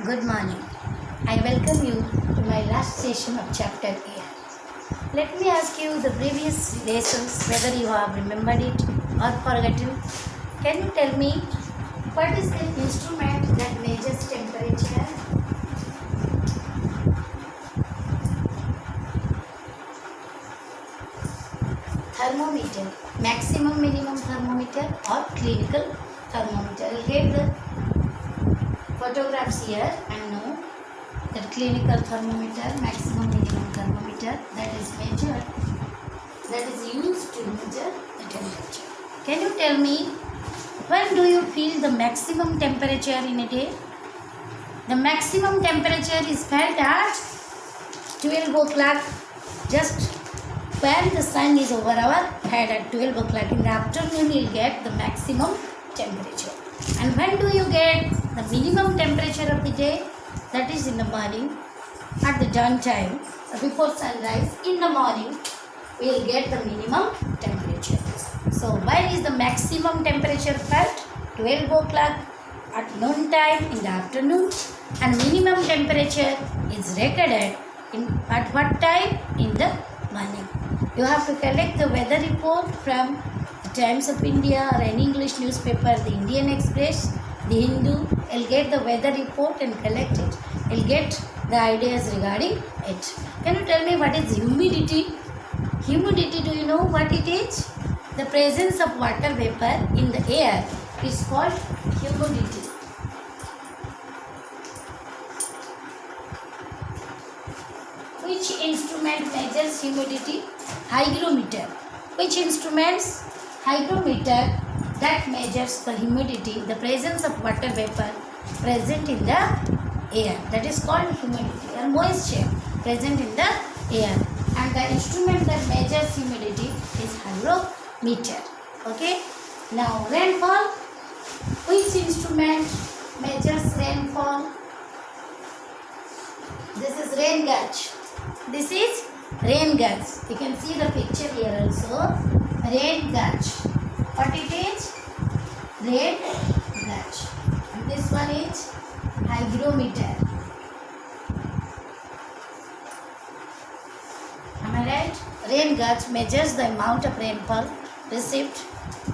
Good morning. I welcome you to my last session of chapter A. Let me ask you the previous lessons whether you have remembered it or forgotten. Can you tell me what is the instrument that measures temperature? Thermometer, maximum minimum thermometer or clinical thermometer. You will get the photographs here and know that clinical thermometer, maximum minimum thermometer, that is measured, that is used to measure the temperature. Can you tell me when do you feel the maximum temperature in a day? The maximum temperature is felt at 12 o'clock, just when the sun is over our head at 12 o'clock. In the afternoon you will get the maximum temperature. And when do you get the minimum temperature of the day? That is in the morning at the dawn time, before sunrise. In the morning we will get the minimum temperature. So when is the maximum temperature felt? 12 o'clock at noon time in the afternoon, and minimum temperature is recorded at what time? In the morning. You have to collect the weather report from the Times of India or any English newspaper, the Indian Express, the Hindu. You'll get the weather report and collect it. You'll get the ideas regarding it. Can you tell me what is humidity? Humidity, do you know what it is? The presence of water vapor in the air is called humidity. Which instrument measures humidity? Hygrometer. Which instruments? Hygrometer that measures the humidity, the presence of water vapor present in the air. That is called humidity or moisture present in the air. And the instrument that measures humidity is hygrometer. Okay. Now rainfall. Which instrument measures rainfall? This is rain gauge. This is rain gauge. You can see the picture here also. Rain gauge. What it is? Rain gauge. And this one is hygrometer. Am I right? Rain gauge measures the amount of rainfall received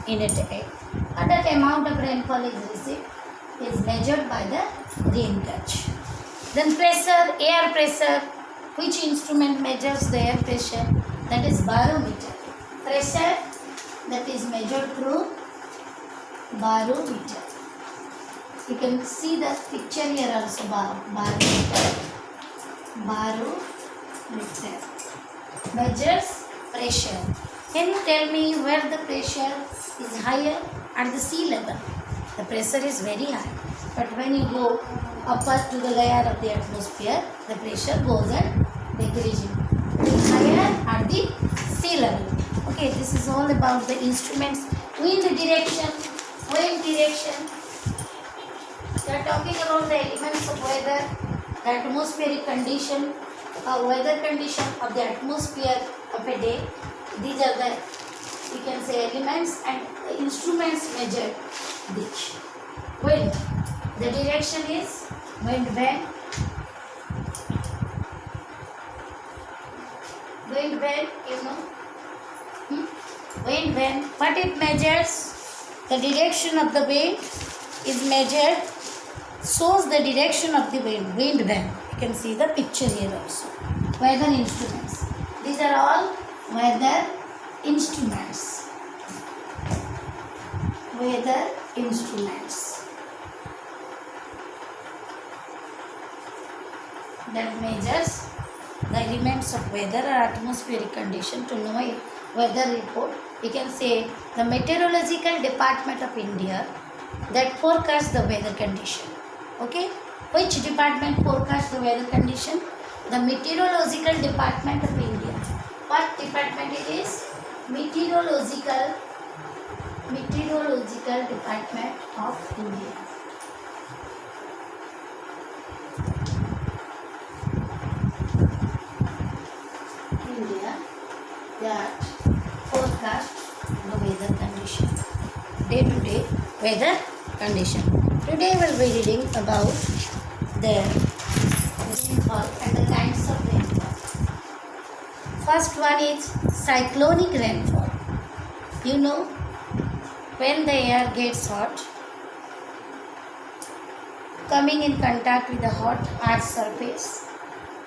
in a day. And that amount of rainfall is received is measured by the rain gauge. Then pressure, air pressure. Which instrument measures the air pressure? That is barometer. Pressure that is measured through barometer. You can see the picture here also. Barometer. Barometer measures pressure. Can you tell me where the pressure is higher? At the sea level. The pressure is very high. But when you go upper to the layer of the atmosphere, the pressure goes on decreasing. Higher at the sea level. Okay, this is all about the instruments. Wind direction. Wind direction. We are talking about the elements of weather, the atmospheric condition, weather condition of the atmosphere of a day. These are the, we can say, elements and the instruments measured which. Wind. The direction is wind when. Wind when, you know. Wind when. What it measures? The direction of the wind is measured, shows the direction of the wind. Wind when. You can see the picture here also. Weather instruments. These are all weather instruments. Weather instruments that measures the elements of weather or atmospheric condition to know a weather report. You can say the meteorological department of India that forecasts the weather condition. Okay, which department forecasts the weather condition? The meteorological department of India. What department it is? Meteorological department of India. That forecast the weather condition, day to day weather condition. Today we will be reading about the rainfall and the kinds of rainfall. First one is cyclonic rainfall. You know, when the air gets hot, coming in contact with the hot earth surface,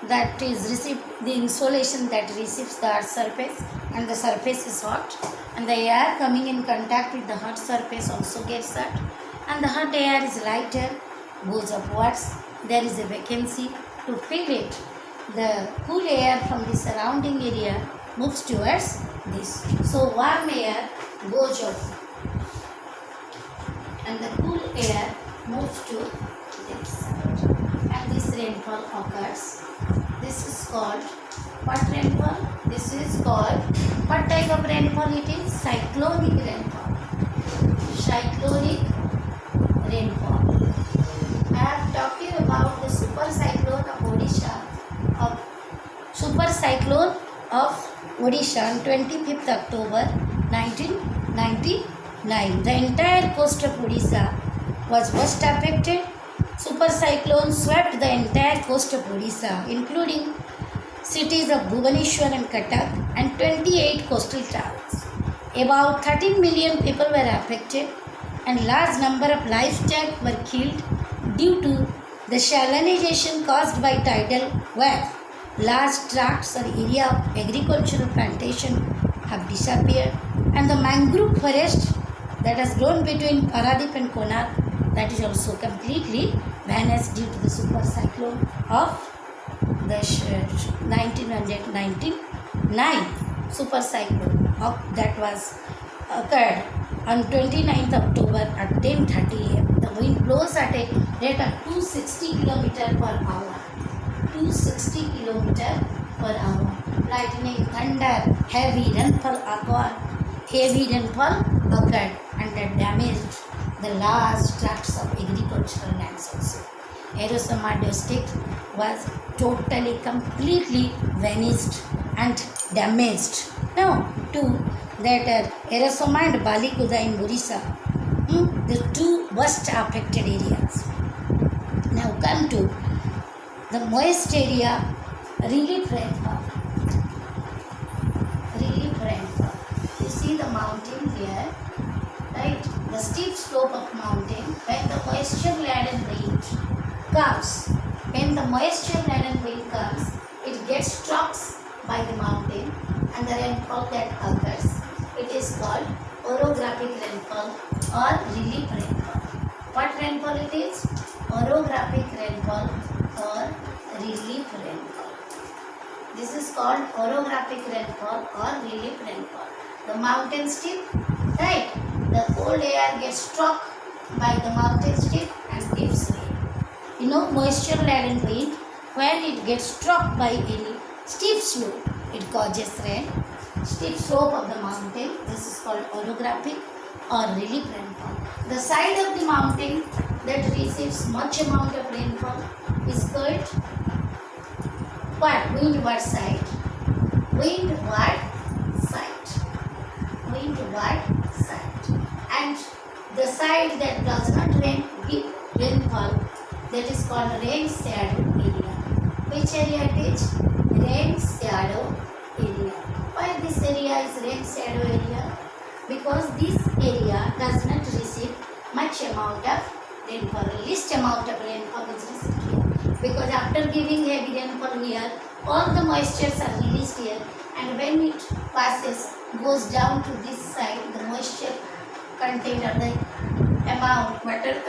that is received the insolation that receives the earth surface, and the surface is hot, and the air coming in contact with the hot surface also gets hot, and the hot air is lighter, goes upwards, there is a vacancy to fill it. The cool air from the surrounding area moves towards this. So warm air goes up and the cool air moves to this side, and this rainfall occurs. This is called what rainfall? This is called, what type of rainfall it is? Cyclonic rainfall. Cyclonic rainfall. I am talking about the super cyclone of Odisha. Super cyclone of Odisha on 25th October 1999. The entire coast of Odisha was worst affected. Super cyclone swept the entire coast of Odisha, including cities of Bhubaneswar and Cuttack and 28 coastal towns. About 13 million people were affected and large number of livestock were killed due to the salinization caused by tidal wave. Large tracts or area of agricultural plantation have disappeared, and the mangrove forest that has grown between Paradip and Konark, that is also completely vanished due to the super cyclone of the 1999 super cyclone that was occurred on 29th October at 10:30 am. The wind blows at a rate of 260 km per hour. 260 km per hour. Lightning, thunder, heavy rainfall occurred, and that damaged the large tracts of agricultural lands also. Erosoma district was totally, completely vanished and damaged. Now, to that Erosoma and Balikuda in Odisha, the two worst affected areas. Now come to the moist area, relief rainfall. Relief rainfall. You see the mountain here, right? The steep slope of mountain. When the moisture laden wind comes, it gets struck by the mountain, and the rainfall that occurs, it is called orographic rainfall or relief rainfall. What rainfall it is? Orographic rainfall or relief rainfall. This is called orographic rainfall or relief rainfall. The mountain steep, right? The cold air gets struck by the mountain steep and gives rain. You know, moisture laden wind, when it gets struck by any steep slope, it causes rain. Steep slope of the mountain, this is called orographic or relief rainfall. The side of the mountain that receives much amount of rainfall is called what? Windward side. Windward side. Windward side. And the side that does not give rainfall, that is called rain shadow area. Which area it is? Rain shadow area. Why this area is rain shadow area? Because this area does not receive much amount of rainfall, least amount of rainfall is received here. Because after giving heavy rainfall here, all the moistures are released here, and when it passes, goes down to this side, the moisture contained or the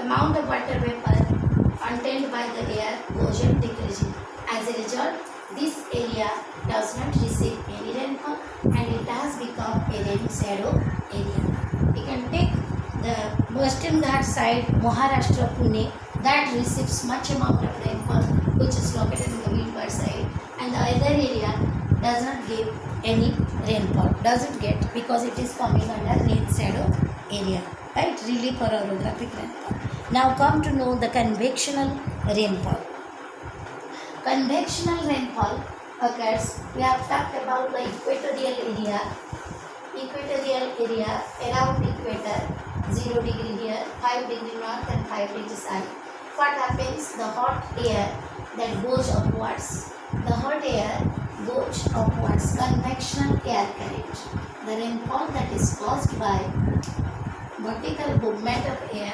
amount of water vapor contained by the air goes on decreasing. As a result, this area does not receive any rainfall and it has become a rain shadow area. We can take the Western Ghat side, Maharashtra, Pune, that receives much amount of rainfall, which is located in the windward side, and the other area does not give any rainfall, doesn't get, because it is coming under rain shadow area, right? Relief or orographic rainfall. Now come to know the convectional rainfall. Convectional rainfall occurs, we have talked about the equatorial area around equator, 0 degree here, 5 degree north and 5 degree south. what happens? The hot air that goes upwards, the hot air goes upwards, convectional air current. The rainfall that is caused by vertical movement of air,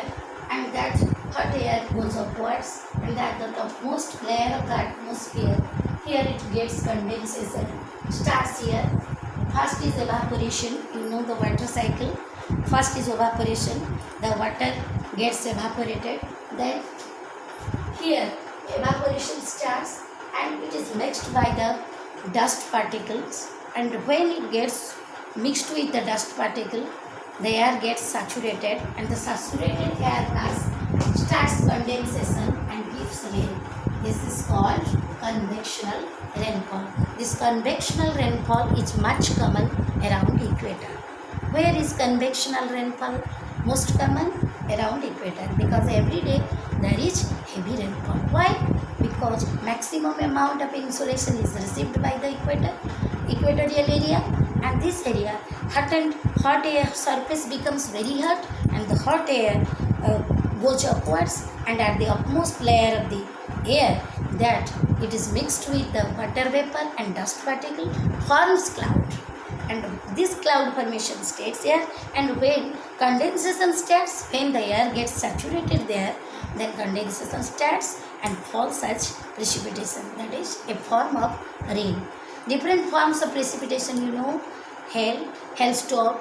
and that hot air goes upwards, and at the topmost layer of the atmosphere, here it gets condensation. Starts here. First is evaporation. You know the water cycle. First is evaporation. The water gets evaporated. Then here evaporation starts, and it is mixed by the dust particles. And when it gets mixed with the dust particle, the air gets saturated, and the saturated air mass starts condensation and gives rain. This is called convectional rainfall. This convectional rainfall is much common around equator. Where is convectional rainfall most common? Around equator, because every day there is heavy rainfall. Why? Because maximum amount of insolation is received by the equatorial area, and this area hot air surface becomes very hot, and the hot air goes upwards, and at the upmost layer of the air, that it is mixed with the water vapor and dust particle, forms cloud, and this cloud formation stays here. And when condensation starts, when the air gets saturated there, then condensation starts and falls such precipitation, that is a form of rain. Different forms of precipitation, you know, hailstorm,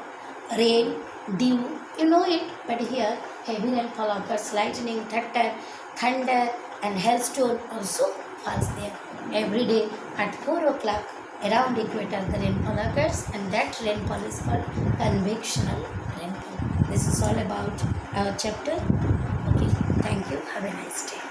rain, dew, you know it. But here heavy rainfall occurs, lightning, thunder and hailstone also falls there. Every day at 4 o'clock around equator the rainfall occurs, and that rainfall is called convectional rainfall. This is all about our chapter. Okay, thank you. Have a nice day.